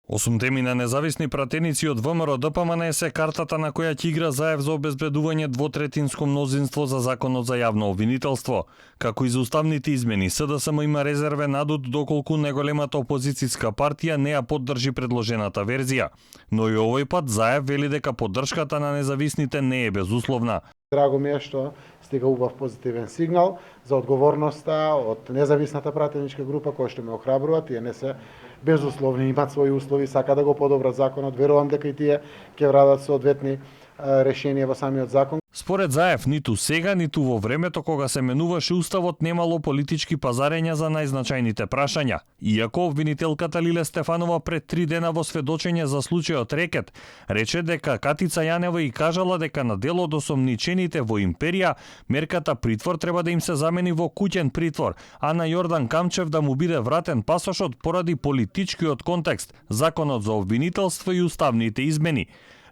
8 на независни пратеници од ВМРО ДПМН се картата на која ќе игра Заев за обезбедување двотретинско мнозинство за законот за јавно обвинителство. Како и за уставните измени, СДСМ има резервен надут доколку неголемата опозицијска партија не ја поддржи предложената верзија. Но и овој пат Заев вели дека поддршката на независните не е безусловна. Драго ми е што стига убав позитивен сигнал за одговорноста од независната пратеничка група која што ме охрабрува. Тие не се безусловни, имаат своји услови, сака да го подобрат законот. Верувам дека и тие ќе врадат соодветни решенија во самиот закон. Според Заев, ниту сега, ниту во времето кога се менуваше уставот немало политички пазарења за најзначајните прашања. Иако обвинителката Лиле Стефанова пред 3 дена во сведочење за случајот Рекет рече дека Катица Јанева и кажала дека на дел од осомничените во империја мерката притвор треба да им се замени во куќен притвор, а на Јордан Камчев да му биде вратен пасошот поради политичкиот контекст, законот за обвинителство и уставните измени.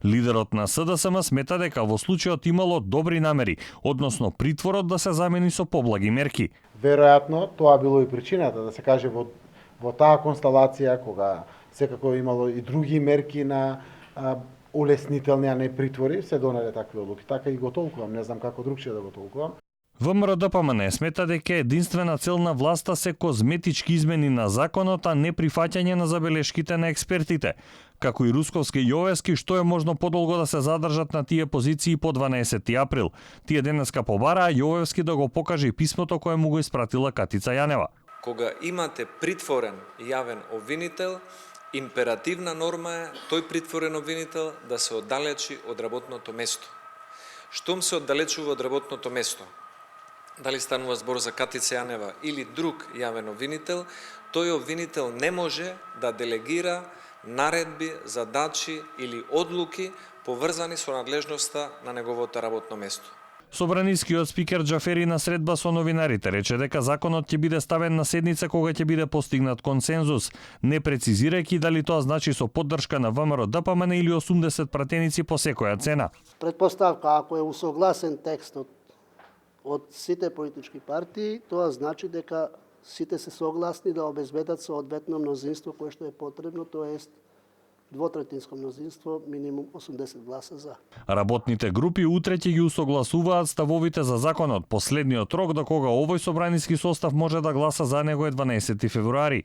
Лидерот на СДСМ смета дека во случајот имало добри намери, односно притворот да се замени со поблаги мерки. Веројатно тоа било и причината, да се каже, во таа констелација, кога секако имало и други мерки на улеснителни, а не притвори, се донеле такви одлуки. Така и го толкувам, не знам како другче да го толкувам. ВМРО ДПМН смета дека единствена цел на власта се козметички измени на законот, а не прифаќање на забелешките на експертите. Како и Русковски и Јовевски, што е можно подолго да се задржат на тие позиции по 12 април. Тие денеска побараа Јовевски да го покаже писмото кое му го испратила Катица Јанева. Кога имате притворен јавен обвинител, императивна норма е тој притворен обвинител да се оддалечи од работното место. Штом се оддалечува од работното место, дали станува збор за Катица Јанева или друг јавен обвинител, тој обвинител не може да делегира наредби, задачи или одлуки поврзани со надлежноста на неговото работно место. Собранискиот спикер Џафери на средба со новинарите рече дека законот ќе биде ставен на седница кога ќе биде постигнат консензус, не прецизирајќи дали тоа значи со поддршка на ВМРО ДПМН или 80 пратеници по секоја цена. Предпоставка, ако е усогласен текстот од сите политички партии, тоа значи дека сите се согласни да обезбедат соодветно мнозинство кое што е потребно, тоа е двотретинско мнозинство, минимум 80 гласа за. Работните групи утре ќе ги усогласуваат ставовите за законот. Последниот рок до кога овој собраниски состав може да гласа за него е 12 февруари.